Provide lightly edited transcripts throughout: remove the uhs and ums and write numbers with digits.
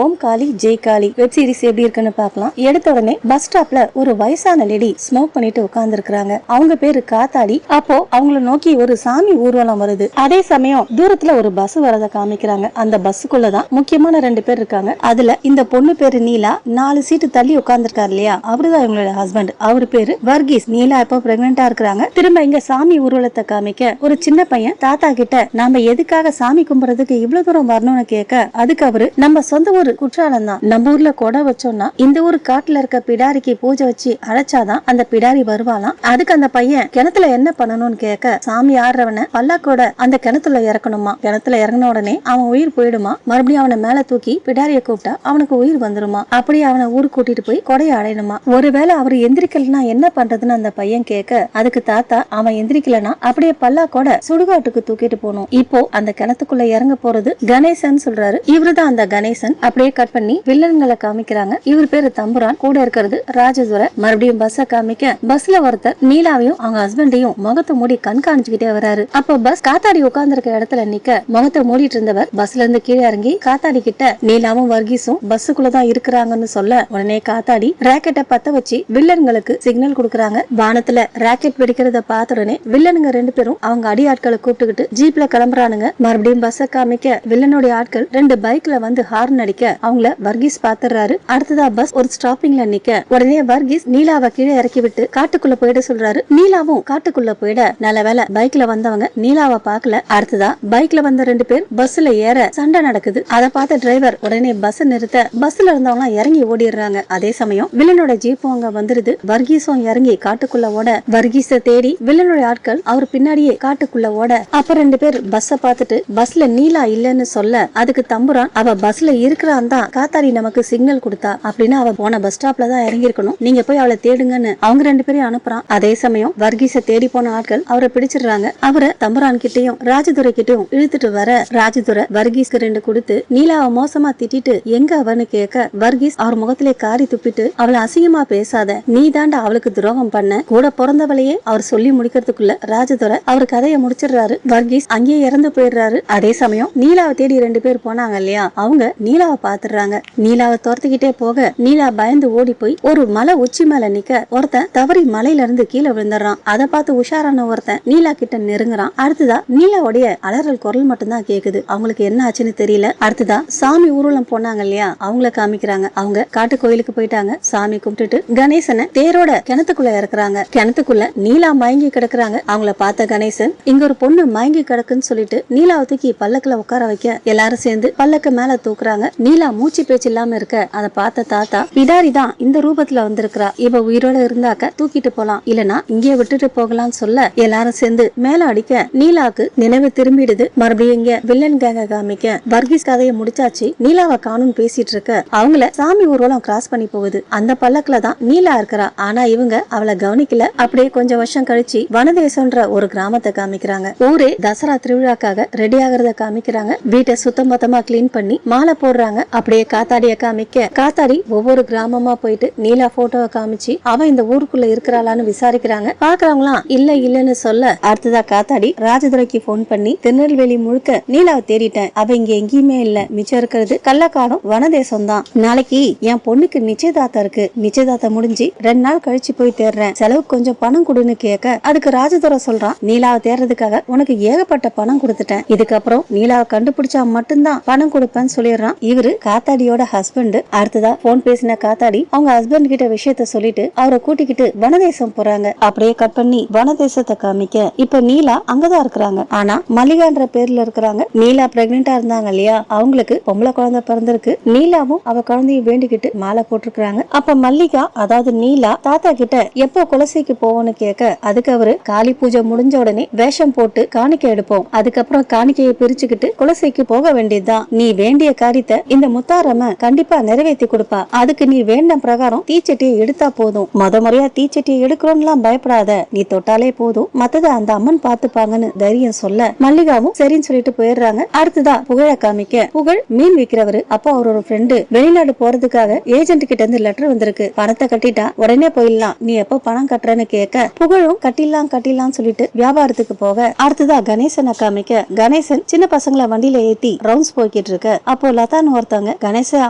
ஓம் காளி ஜெய் காளி web series எப்படி இருக்குன்னு பாக்கலாம். எடுத்த உடனே பஸ் ஸ்டாப்ல ஒரு வயசான லேடி ஸ்மோக் பண்ணிட்டு உட்கார்ந்து இருக்காங்க. அவங்க பேரு காத்தாடி. அப்போ அவங்கள நோக்கி ஒரு சாமி ஊர்வலம் வருது. அதே சமயம் தூரத்துல ஒரு பஸ் வரத காமிக்கிறாங்க. அந்த பஸ்ஸுக்குள்ளதான் முக்கியமான 2 பேர் இருக்காங்க. அதுல இந்த பொண்ணு பேரு நீலா 4 சீட்டு தள்ளி உட்கார்ந்து இருக்காரு இல்லையா, அவருதான் இவங்களோட ஹஸ்பண்ட். அவரு பேரு வர்கீஸ். நீலா இப்போ பிரெக்னெண்டா இருக்கிறாங்க. திரும்ப இங்க சாமி ஊர்வலத்தை காமிக்க ஒரு சின்ன பையன் தாத்தா கிட்ட நாம எதுக்காக சாமி கும்பிடுறதுக்கு இவ்வளவு தூரம் வரணும்னு கேட்க, அதுக்கு அவரு நம்ம சொந்த ஊர் குற்றாலம் தான், நம்ம ஊர்ல கொடை வச்சோம்னா இந்த ஊர் காட்டுல இருக்க பிடாரிக்கு பூஜை வச்சு அழைச்சாதான் அந்த பிடாரி வருவாளாம். அதுக்கு அந்த பையன் கிணத்துல என்ன பண்ணணும்னு கேட்க, சாமி ஆடுறவன பல்லாக்கோட அந்த கிணத்துல இறக்கணுமா, கிணத்துல இறங்கின உடனே அவன் உயிர் போயிடுமா, மறுபடியும் அவனை மேல தூக்கி பிடாரிய கூப்பிட்டா அவனுக்கு உயிர் வந்துருமா, அப்படியே அவனை ஊருக்கு கூட்டிட்டு போய் கொடையை அடையணுமா. ஒருவேளை அவரு எந்திரிக்கலன்னா என்ன பண்றதுன்னு அந்த பையன் கேட்க, அதுக்கு தாத்தா அவன் எந்திரிக்கலனா அப்படியே பல்லாக்கோட சுடுகாட்டுக்கு தூக்கிட்டு போகணும். இப்போ அந்த கிணத்துக்குள்ள இறங்க போறது கணேசன் சொல்றாரு. இவருதான் அந்த கணேசன். அப்படியே கட் பண்ணி வில்லன்களை காமிக்கிறாங்க. இவர் பேரு தம்புரான், கூட இருக்கிறது ராஜதுரை. மறுபடியும் பஸ்ஸ காமிக்க, பஸ்ல ஒருத்தர் நீலாவையும் அவங்க ஹஸ்பண்டையும் முகத்தை மூடி கண்காணிச்சுக்கிட்டே வராரு. அப்ப பஸ் காத்தாடி உட்கார்ந்து இருக்க இடத்துல நிக்க முகத்தை மூடிட்டு இருந்தவர் பஸ்ல இருந்து கீழே இறங்கி காத்தாடி கிட்ட நீலாவும் வர்கீஸும் பஸ்ஸுக்குள்ளதான் இருக்கிறாங்கன்னு சொல்ல, உடனே காத்தாடி ராக்கெட்டை பத்த வச்சு வில்லன்களுக்கு சிக்னல் கொடுக்கறாங்க. வானத்துல ராக்கெட் வெடிக்கிறத பார்த்த உடனே வில்லனுங்க 2 பேரும் அவங்க அடி ஆட்களை கூப்பிட்டுக்கிட்டு ஜீப்ல கிளம்புறானுங்க. மறுபடியும் பஸ்ஸ காமிக்க வில்லனுடைய ஆட்கள் 2 பைக்ல வந்து ஹார்ன் அடிக்க அவங்கள வர்கீஸ் பாத்துறாரு. அடுத்ததா பஸ் ஒரு ஸ்டாப்பிங்ல நிக்க, உடனே வர்கீஸ் நீலாவை கீழே இறக்கி விட்டு காட்டுக்குள்ள போயிட சொல்றாரு. நீலாவும் காட்டுக்குள்ள போயிட, நல்ல வேலை பைக்ல வந்தவங்க நீலாவை பாக்கல. அடுத்ததா பைக்ல வந்த 2 பேர் பஸ்ல ஏற சண்டை நடக்குது. அதை பார்த்த டிரைவர் உடனே பஸ் நிறுத்த பஸ்ல இருந்தவங்க இறங்கி ஓடிடுறாங்க. அதே சமயம் வில்லனோட ஜீப்பும் அங்க வந்துருது. வர்கீஸும் இறங்கி காட்டுக்குள்ள ஓட, வர்கீஸ தேடி வில்லனோட ஆட்கள் அவர் பின்னாடியே காட்டுக்குள்ள ஓட, அப்ப 2 பேர் பஸ்ஸ பார்த்துட்டு பஸ்ல நீலா இல்லன்னு சொல்ல, அதுக்கு தம்புரான் அவ பஸ்ல இருக்கிறான் தான் காத்தாடி நமக்கு சிக்னல் கொடுத்தா, அப்படின்னு அவ போன பஸ் ஸ்டாப்ல தான் இறங்கி இருக்கணும், நீங்க போய் அவளை தேடுங்கன்னு அவங்க 2 பேரையும் அனுப்புறான். அதே சமயம் வர்கீஸ தேடி போன ஆட்கள் அவரை பிடிச்சிடுறாங்க. அவரை தம்புரான் கிட்டையும் ராஜதுரை கிட்டையும் இழுத்துட்டு வர, ராஜதுரை வர்கீஸ்க்கு 2 கொடுத்து நீலாவை மோசமா திட்டிட்டு எங்க அவன்னு கேட்க, வர்கீஸ் அவர் முகத்திலே காரி துப்பிட்டு அவளை அசிங்கமா பேசாத, நீ தாண்டா அவளுக்கு துரோகம் பண்ண, கூட பிறந்தவளையே அவர் சொல்லி முடிக்கிறதுக்குள்ள ராஜதுரை அவர் கதையை முடிச்சிடுறாரு. வர்கீஸ் அங்கேயே இறந்து போயிடுறாரு. அதே சமயம் நீலாவை தேடி 2 பேர் போனாங்க இல்லையா, அவங்க நீலாவை பாத்துறாங்க. நீலாவை துரத்துக்கிட்டே போக நீலா பயந்து ஓடி போய் ஒரு மலை உச்சி மேல நிக்க, ஒருத்தன் தவறி மலையில இருந்து கீழே விழுந்துடுறான். அதை பார்த்து உஷாரான ஒருத்தன் நீலா கிட்ட நெருங்குறான். அடுத்ததா நீலாவுடைய அலறல் குரல் மட்டும்தான் கேக்குது. அவங்களுக்கு என்ன ஆச்சுன்னு தெரியல. அடுத்ததா சாமி ஊர்வலம் போனாங்க இல்லையா, அவங்கள காமிக்கிறாங்க. அவங்க காட்டு கோயிலுக்கு போயிட்டாங்க. சாமி கும்பிட்டுட்டு கணேசனை தேரோட கிணத்துக்குள்ள இறக்குறாங்க. கிணத்துக்குள்ள நீலா மயங்கி கிடக்குறாங்க. அவங்கள பார்த்த கணேசன், இங்க ஒரு பொண்ணு மயங்கி கிடக்குன்னு சொல்லிட்டு நீலாவை தூக்கி பல்லக்குல உட்கார வைக்க, எல்லாரும் சேர்ந்து பல்லக்கு மேல தூக்குறாங்க. நீலா மூச்சு பேச்சு இல்லாம இருக்க, அதை பார்த்த தாத்தா, பிடாரி தான் இந்த ரூபத்துல வந்திருக்கிறா, இவ உயிரோட இருந்தாக்க தூக்கிட்டு போலாம், இல்லனா இங்கே விட்டுட்டு போகலாம்னு சொல்ல, எல்லாரும் சேர்ந்து மேல அடிக்க நீலாக்கு நினைவு திரும்பிடுது. மறுபடியும் இங்க வில்லன் கேங்க காமிக்க, வர்கீஸ் கதையை முடிச்சாச்சு, நீலாவை காணும் பேசிட்டு இருக்க, அவங்கள சாமி ஊர்வலம் கிராஸ் பண்ணி போகுது. அந்த பல்லக்குல தான் நீலா இருக்கிறா. ஆனா இவங்க அவளை கவனிக்கல. அப்படியே கொஞ்சம் வருஷம் கழிச்சு வனதேசம்ன்ற ஒரு கிராமத்தை காமிக்கிறாங்க. ஊரே தசரா திருவிழாக்காக ரெடி ஆகிறத காமிக்கிறாங்க. வீட்டை சுத்தம் மொத்தமா கிளீன் பண்ணி மாலை போடுறாங்க. அப்படியே காத்தாடிய காமிக்க, காத்தாடி ஒவ்வொரு கிராமமா போயிட்டு நீலா போட்டோவை காமிச்சு அவ இந்த ஊருக்குள்ள இருக்கிறாளான்னு விசாரிக்கிறாங்க. பாக்குறவங்களாம் இல்ல இல்லன்னு சொல்ல, அடுத்ததா காத்தாடி ராஜதுரைக்கு போன் பண்ணி திருநெல்வேலி முழுக்க நீலாவை தேடிட்டேன், அவ இங்க எங்கேயுமே இல்ல, மிச்சம் இருக்கிறது கள்ளக்காடும் வனதேசம் தான், நாளைக்கு என் பொண்ணுக்கு நிச்சயதார்த்தம் இருக்கு, நிச்சயதார்த்தம் முடிஞ்சு 2 நாள் கழிச்சு போய் தேடுறேன், செலவுக்கு கொஞ்சம் பணம் கொடுன்னு கேட்க, அதுக்கு ராஜதுரை சொல்றான், நீலாவை தேடுறதுக்காக உனக்கு ஏகப்பட்ட பணம் கொடுத்துட்டேன், இதுக்கப்புறம் நீலாவை கண்டுபிடிச்சா மட்டும்தான் பணம் கொடுப்பேன்னு சொல்லிடுறான். இவரு காத்தாடியோட ஹஸ்பண்ட். அடுத்ததா போன் பேசின காத்தாடி அவங்க ஹஸ்பண்ட் கிட்ட விஷயத்த சொல்லிட்டு அவரை கூட்டிக்கிட்டு வனதேசம் போறாங்க. அப்படியே கட் பண்ணி வனதேசத்தை காமிக்க, இப்ப நீலா அங்கதான் இருக்கிறாங்க. ஆனா மல்லிகான்ற பேர்ல இருக்கிறாங்க. நீலா பிரெக்னெண்டா இருந்தாங்க இல்லையா, அவங்களுக்கு பொம்பளை குழந்தை பிறந்திருக்கு. நீலாவும் அவ குழந்தைய வேண்டிக்கிட்டு மாலை போட்டிருக்காங்க. அப்ப மல்லிகா, அதாவது நீலா, தாத்தா கிட்ட எப்போ குலசைக்கு போவோம்னு கேட்க, அதுக்கு அவரு காளி பூஜை முடிஞ்ச உடனே வேஷம் போட்டு காணிக்கை எடுப்போம், அதுக்கப்புறம் காணிக்கையை பிரிச்சுக்கிட்டு குலசைக்கு போக வேண்டியதுதான், நீ வேண்டிய காரியத்தை இந்த முத்தாரம்ம கண்டிப்பா நிறைவேற்றி கொடுப்பா, அதுக்கு நீ வேண்ட பிரகாரம் தீச்சட்டியை எடுத்தா போதும், முறையா தீச்சட்டியை எடுக்கிறோம்லாம் பயப்படாத, நீ தொட்டாலே போதும், மத்தத அந்த அம்மன் பாத்துப்பாங்கன்னு தைரியம் சொல்ல, மல்லிகாவும் சரின்னு சொல்லிட்டு போயிடுறாங்க. அடுத்ததா புகழ காமிக்க, புகழ் மீன் விக்கிறவரு. அப்போ அவரோட ஃப்ரெண்டு வெளிநாடு போறதுக்காக ஏஜென்ட் கிட்ட இருந்து லெட்டர் வந்திருக்கு, பணத்தை கட்டிட்டா உடனே போயிடலாம், நீ எப்ப பணம் கட்டுறன்னு கேட்க, புகழும் கட்டிடலாம் சொல்லிட்டு வியாபாரத்துக்கு போக, அடுத்ததா கணேசனை காமிக்க, கணேசன் சின்ன பசங்களை வண்டியில ஏத்தி ரவுண்ட்ஸ் போய்கிட்டு இருக்க, அப்போ லதான்னு ஒருத்தவங்க கணேச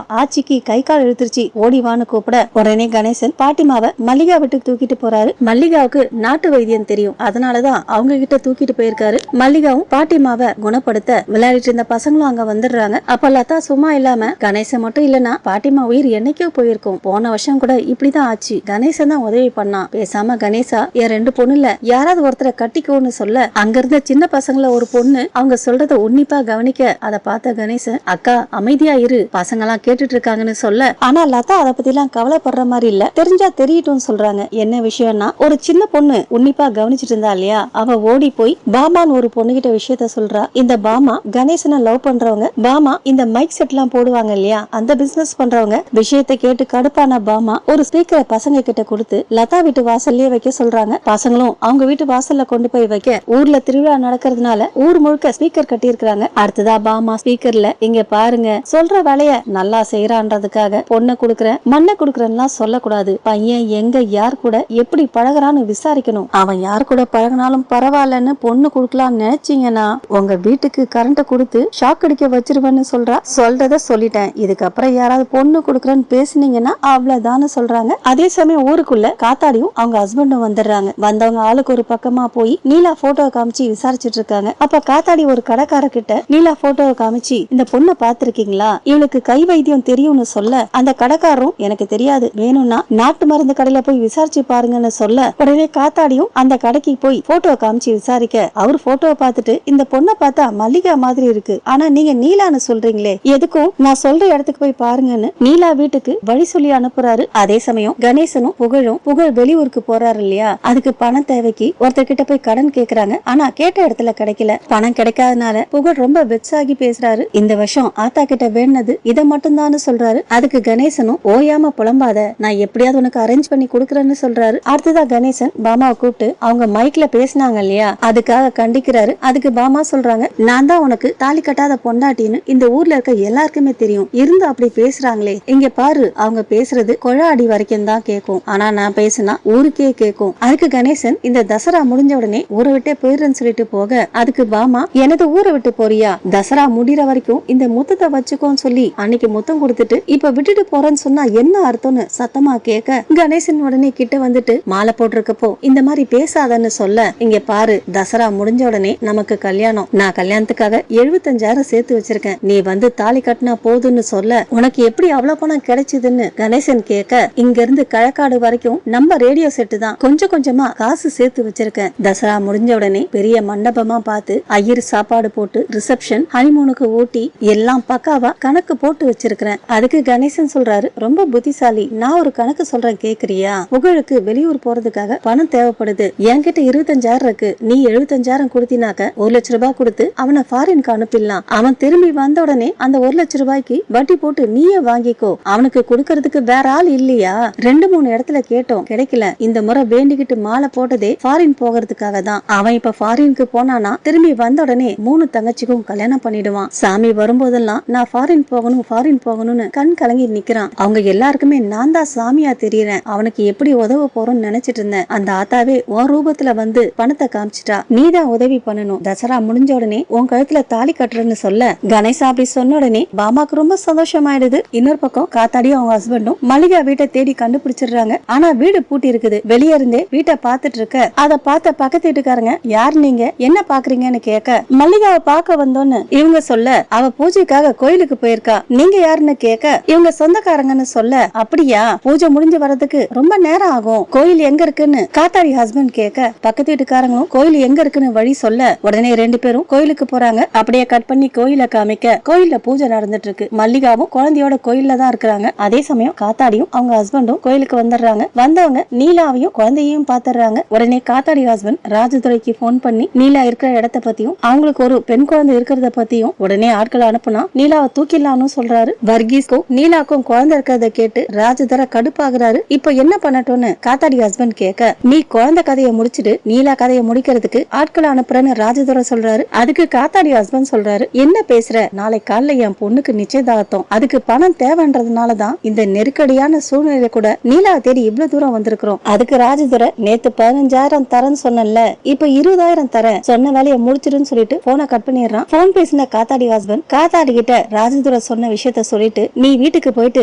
ஆட்சிக்கு கை கால் இழுத்துருச்சு ஓடிவான்னு கூப்பிட உடனே கணேசன் பாட்டிமாவை மல்லிகா வீட்டுக்கு தூக்கிட்டு போறாரு. மல்லிகாவுக்கு நாட்டு வைத்தியம் தெரியும், அதனாலதான் அவங்க கிட்ட தூக்கிட்டு போயிருக்காரு. மல்லிகாவும் பாட்டிமாவை குணப்படுத்த விளையாடிட்டு இருந்த பசங்களும் அங்க வந்துடுறாங்க. அப்ப லதா சும்மா இல்லாம கணேசன் மட்டும் இல்லனா பாட்டிமா உயிர் என்னைக்கோ போயிருக்கும், போன வருஷம் கூட இப்படிதான் ஆச்சு, கணேசன் தான் உதவி பண்ணான், பேசாம கணேசா என் 2 பொண்ணுல யாராவது ஒருத்தரை கட்டிக்கோன்னு சொல்ல அங்க இருந்த சின்ன பசங்கள ஒரு பொண்ணு அவங்க சொல்றத உன்னிப்பா கவனிக்க அதை பார்த்த கணேசன் அக்கா அமைதியா இரு, பசங்க எல்லாம் கேட்டுட்டு இருக்காங்கன்னு சொல்ல, ஆனா லதா அதை பத்தி எல்லாம் கவலைப்படுற மாதிரி இல்ல, தெரிஞ்சா தெரியட்டும் சொல்றாங்க. என்ன விஷயம்னா ஒரு சின்ன பொண்ணு உன்னிப்பா கவனிச்சிட்டு இருந்தா இல்லையா, அவ ஓடி போய் பாமான்னு ஒரு பொண்ணு கிட்ட விஷயத்த சொல்றா. இந்த பாமா கணேசனை லவ் பண்றவங்க, பாமா இந்த மைக் செட் எல்லாம் போடுவாங்க இல்லையா அந்த பிசினஸ் பண்றவங்க. விஷயத்தை கேட்டு கடுப்பான பாமா ஒரு ஸ்பீக்கரை பசங்க கிட்ட கொடுத்து லதா வீட்டு வாசல்லே வைக்க சொல்றாங்க. பசங்களும் அவங்க வீட்டு வாசல்ல கொண்டு போய் வைக்க ஊர்ல திருவிழா நடக்கிறதுனால ஊர் முழுக்க ஸ்பீக்கர் கட்டி இருக்காங்க. அடுத்ததா பாமா ஸ்பீக்கர்ல இங்க பாருங்க சொல்ற வேலைய நல்லா செய்யறான்றதுக்காக பொண்ணை குடுக்கறேன் மண்ணை குடுக்கறேன்னா சொல்லக்கூடாது, பையன் எங்க யார் கூட எப்படி பழகுறான்னு விசாரிக்கணும், அவன் யார் கூட பழகினாலும் பரவாயில்லன்னு பொண்ணு குடுக்கலாம்னு நினைச்சீங்கன்னா உங்க வீட்டுக்கு கரண்ட் கொடுத்து ஷாக் அடிக்க வச்சிருவேன்னு சொல்றா. சொல்றத சொல்லிட்டேன், இதுக்கப்புறம் யாராவது பொண்ணு குடுக்கறேன்னு பேசினீங்கன்னா அவ்வளவுதான்னு சொல்றாங்க. அதே சமயம் ஊருக்குள்ள காத்தாடியும் அவங்க ஹஸ்பண்டும் வந்துடுறாங்க. வந்தவங்க ஆளுக்கு ஒரு பக்கமா போய் நீலா போட்டோ காமிச்சு விசாரிச்சுட்டு இருக்காங்க. அப்ப காத்தாடி ஒரு கடைக்கார கிட்ட நீலா போட்டோவை காமிச்சு இந்த பொண்ணை பாத்திருக்கீங்களா, இவளுக்கு கை வைத்தியம் தெரியும்னு சொல்ல அந்த கடைக்காரரும் எனக்கு தெரியாது, வேணும்னா நாட்டு மருந்து கடையில போய் விசாரிச்சு பாருங்கன்னு சொல்ல உடனே காத்தாடியும் அந்த கடைக்கு போய் போட்டோ காமிச்சு விசாரிக்க அவர் போட்டோவை பார்த்துட்டு இந்த பொண்ணை பார்த்தா மல்லிகா மாதிரி இருக்கு, ஆனா நீங்க நீலான்னு சொல்றீங்களே, எதுக்கும் நான் சொல்ற இடத்துக்கு போய் பாருங்கன்னு நீலா வீட்டுக்கு வழி சொல்லி அனுப்புறாரு. அதே சமயம் கணேசனும் புகழ் வெளியூருக்கு போறாரு இல்லையா, அதுக்கு பணம் தேவைக்கு ஒருத்தர் கிட்ட போய் கடன் கேக்குறாங்க. ஆனா கேட்ட இடத்துல கிடைக்கல. பணம் கிடைக்காதனால புகழ் ரொம்ப வெச்சாகி பேசுறாரு. இந்த வருஷம் ஆத்தா கிட்ட வேணது இதை மட்டும் தான் சொல்றாரு. அதுக்கு கணேசனும் ஓயாம புலம்பாத, நான் எப்படியாவது உனக்கு அரேஞ்ச் பண்ணி கொடுக்கறேன்னு சொல்றாரு. அடுத்ததா கணேசன் பாமாவை கூப்பிட்டு அவங்க மைக்ல பேசினாங்க இல்லையா அதுக்காக கண்டிக்கிறாரு. அதுக்கு பாமா சொல்றாங்க நான் தான் உனக்கு தாலி கட்டாத பொண்டாட்டின்னு இந்த ஊர்ல இருக்க எல்லாருக்குமே தெரியும், இருந்து அப்படி பேசுறாங்களே, இங்க பாரு அவங்க பேசுறது கொழா அடி வரைக்கும் தான் கேட்கும், ஆனா நான் பேசினா ஊருக்கே கேட்கும். அதுக்கு கணேசன் இந்த தசரா முடிஞ்ச உடனே ஊரை விட்டே போயிடுறேன்னு சொல்லிட்டு போக அதுக்கு பாமா எனது ஊரை விட்டு போறியா, தசரா முடிகிற வரைக்கும் இந்த முத்தத்தை வச்சுக்கோன்னு சொல்லி அன்னைக்கு முத்தம் கொடுத்துட்டு இப்ப விட்டுட்டு போறேன்னு சொன்னா என்ன அர்த்தம்னு சத்தமா கேட்க கணேசன் உடனே கிட்ட வந்துட்டு மாலை போட்டிருக்கப்போ இந்த மாதிரி பேசாதன்னு சொல்ல, இங்க பாரு தசரா முடிஞ்ச உடனே நமக்கு கல்யாணம், நான் கல்யாணத்துக்காக 75,000 சேர்த்து வச்சிருக்கேன், நீ வந்து தாலி கட்டினா போதுன்னு சொல்ல உனக்கு எப்படி அவ்வளவு பணம் கிடைச்சதுன்னு கணேசன் கேட்க, இங்க இருந்து கழக்காடு வரைக்கும் நம்ம ரேடியோ செட்டு தான் கொஞ்சம் கொஞ்சமா காசு சேர்த்து வச்சிருக்கேன், தசரா முடிஞ்ச உடனே பெரிய மண்டபமா பார்த்து ஐயர் சாப்பாடு போட்டு ரிசப்ஷன் ஹனிமூனுக்கு ஊட்டி எல்லாம் பக்காவா கணக்கு போட்டு வச்சிருக்கிறேன். அதுக்கு கணேசன் சொல்றாரு ரொம்ப புத்திசாலி, நான் ஒரு கணக்கு சொல்றேன் கேக்குறியா, புகழுக்கு வெளியூர் போறதுக்காக பணம் தேவைப்படுது, என்கிட்ட 25,000 இருக்கு, நீ 75,000 கொடுத்தினாக்க 1 லட்சம் ரூபாய் கொடுத்து அவனை ஃபாரினுக்கு அனுப்பிடலாம், அவன் திரும்பி வந்த உடனே அந்த 1 லட்சம் ரூபாய்க்கு வட்டி போட்டு நீயே வாங்கிக்கோ, அவனுக்கு கொடுக்கறதுக்கு வேற ஆள் இல்லையா, 2-3 இடத்துல கேட்டோம் கிடைக்கல, இந்த முறை வேண்டிக்கிட்டு மாலை போட்டதே ஃபாரின் போகிறதுக்காக தான், அவன் இப்ப ஃபாரினுக்கு போனானா திரும்பி வந்த உடனே 3 தங்கச்சிக்கும் கல்யாணம் பண்ணிடுவான், சாமி வரும்போதெல்லாம் நான் ஃபாரின் போகணும்னு கண் கலங்கி நிக்கிறான், அவங்க எல்லாருக்குமே நான் தான் சாமியா தெரியறேன், அவனுக்கு எப்படி உதவ போறோம்னு நினைச்சிட்டு இருந்தேன், அந்த ஆத்தாவே உன் ரூபத்துல வந்து பணத்தை காமிச்சிட்டா, நீதான் உதவி பண்ணணும், தசரா முடிஞ்ச உடனே உன் கழுத்துல தாலி கட்டுறன்னு சொல்ல கணேசா அப்படி சொன்ன உடனே பாமாக்கு ரொம்ப சந்தோஷமாயிடுது. இன்னொரு பக்கம் காத்தாடியும் அவங்க ஹஸ்பண்டும் மல்லிகா வீட்டை தேடி கண்டுபிடிச்சிடுறாங்க. ஆனா வீடு பூட்டி இருக்குது. வெளியே இருந்தே வீட்டை பாத்துட்டு இருக்க அதை பார்த்த பக்கத்து வீட்டுக்காரங்க யார் நீங்க என்ன பாக்குறீங்கன்னு கேட்க மல்லிகாவை பார்க்க வந்தோன்னு இவங்க சொல்ல அவ பூஜைக்காக கோயிலுக்கு போயிருக்கா, நீங்க யாருன்னு கேட்க இவங்க சொந்தக்காரங்கன்னு சொல்ல அப்படியா, பூஜை முடிஞ்சு வரதுக்கு ரொம்ப நேரம் ஆகும், கோயில் எங்க இருக்குன்னு காத்தாடி ஹஸ்பண்ட் கேட்க பக்கத்து வீட்டுக்காரங்களும் கோயில் எங்க இருக்குன்னு வழி சொல்ல உடனே 2 பேரும் கோயிலுக்கு போறாங்க. அப்படியே கட் பண்ணி கோயில காமிக்க கோயில்ல பூஜை நடந்துட்டு இருக்கு. மல்லிகாவும் குழந்தையோட கோயில்ல தான் இருக்கிறாங்க. அதே சமயம் காத்தாடியும் அவங்க ஹஸ்பண்டும் கோயிலுக்கு வந்துடுறாங்க. வந்தவங்க நீலாவையும் குழந்தையும் பாத்துறாங்க. உடனே காத்தாடி ஹஸ்பண்ட் ராஜதுரைக்கு போன் பண்ணி நீலா இருக்கிற இடத்த பத்தியும் அவங்களுக்கு ஒரு பெண் குழந்தை இருக்கிறத பத்தியும் உடனே ஆட்களை அனுப்புனா நீலாவை தூக்கிடலாம்னு சொல்றாரு. வர்கீஸ்க்கும் நீலாக்கும் குழந்தை இருக்கிறத கேட்டு ராஜதுரை கடுப்பாகிறாரு. இப்ப என்ன பண்ணட்டும்னு காத்தாடி ஹஸ்பண்ட் கேட்க நீ குழந்தை கதையை முடிச்சிட்டு நீலா கதையை முடிக்கிறதுக்கு ஆட்களை அனுப்புறேன்னு ராஜதுரை சொல்றாரு. அதுக்கு காத்தாடி ஹஸ்பண்ட் சொல்றாரு என்ன பேசுற, நாளை காலைல என் பொண்ணுக்கு நிச்சயதார்த்தம், அதுக்கு பணம் தேவைன்றதுனாலதான் இந்த நெருக்கடியான சூழ்நிலை கூட நீலா தேடி இவ்வளவு தூரம் வந்திருக்கிறோம். அதுக்கு ராஜதுரை நேத்து 15,000 தரேன்னு சொன்னல, இப்ப 20,000 தரேன், சொன்ன வேலையை முடிச்சிருன்னு சொல்லிட்டு போனை கட் பண்ணிடுறான். போன் பேசின காத்தாடி ஹஸ்பண்ட் காத்தாடி கிட்ட ராஜ ராஜதுரை சொன்ன விஷயத்த சொல்லிட்டு நீ வீட்டுக்கு போயிட்டு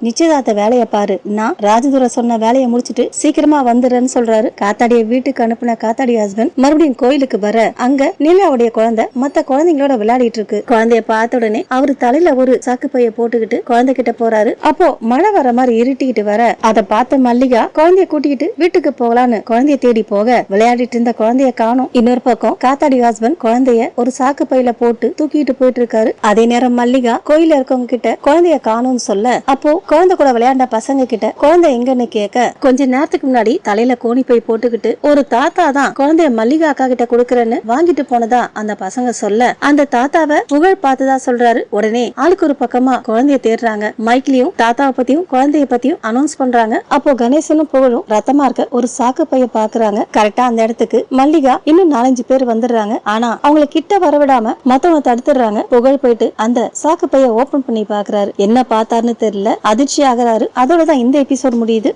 நிச்சயதார்த்த வேலைய பாரு, நான் ராஜதுரை சொன்ன வேலையை முடிச்சிட்டு சீக்கிரமா வந்துடுறேன்னு சொல்றாரு. காத்தாடிய வீட்டுக்கு அனுப்புன காத்தாடி ஹஸ்பண்ட் மறுபடியும் கோயிலுக்கு வர அங்க நிலாவுடைய குழந்தை மத்த குழந்தைங்களோட விளையாடிட்டு இருக்கு. குழந்தைய பார்த்த உடனே அவரு தலையில ஒரு சாக்கு பைய போட்டுக்கிட்டு குழந்தை கிட்ட போறாரு. அப்போ மழை வர மாதிரி இருட்டிக்கிட்டு வர அதை பார்த்த மல்லிகா குழந்தைய கூட்டிக்கிட்டு வீட்டுக்கு போகலான்னு குழந்தைய தேடி போக விளையாடிட்டு இருந்த குழந்தைய காணோம். இன்னொரு பக்கம் காத்தாடி ஹஸ்பண்ட் குழந்தைய ஒரு சாக்கு பையில போட்டு தூக்கிட்டு போயிட்டு இருக்காரு. அதே நேரம் மல்லிகா கோயில இருக்கவங்க கிட்ட குழந்தைய காணோம்னு சொல்ல, அப்போ குழந்தை கூட விளையாண்ட பசங்க கிட்ட குழந்தை எங்கன்னு கேட்க, கொஞ்ச நேரத்துக்கு முன்னாடி தலையில கோணி பை போட்டுக்கிட்டு ஒரு தாத்தா தான் குழந்தைய மல்லிகா அக்கா கிட்ட கொடுக்கறேன்னு வாங்கிட்டு போனதா அந்த பசங்க சொல்ல, அந்த தாத்தாவை புகழ் பார்த்ததா சொல்றாரு. உடனே ஆளுக்கு ஒரு பக்கமா குழந்தைய தேடுறாங்க. மைக்லயும் தாத்தாவை பத்தியும் குழந்தைய பத்தியும் அனௌன்ஸ் பண்றாங்க. அப்போ கணேசனும் புகழும் ரத்தமா இருக்க ஒரு சாக்கு பைய பாக்குறாங்க. கரெக்டா அந்த இடத்துக்கு மல்லிகா இன்னும் 4-5 பேர் வந்துடுறாங்க. ஆனா அவங்கள கிட்ட வரவிடாம மத்தவங்க தடுத்துடுறாங்க. புகழ் போயிட்டு அந்த சாக்கு பைய ஓபன் பண்ணி பாக்குறாரு. என்ன பார்த்தாருன்னு தெரியல, அதிர்ச்சி ஆகுறாரு. அதோடதான் இந்த எபிசோட் முடியுது.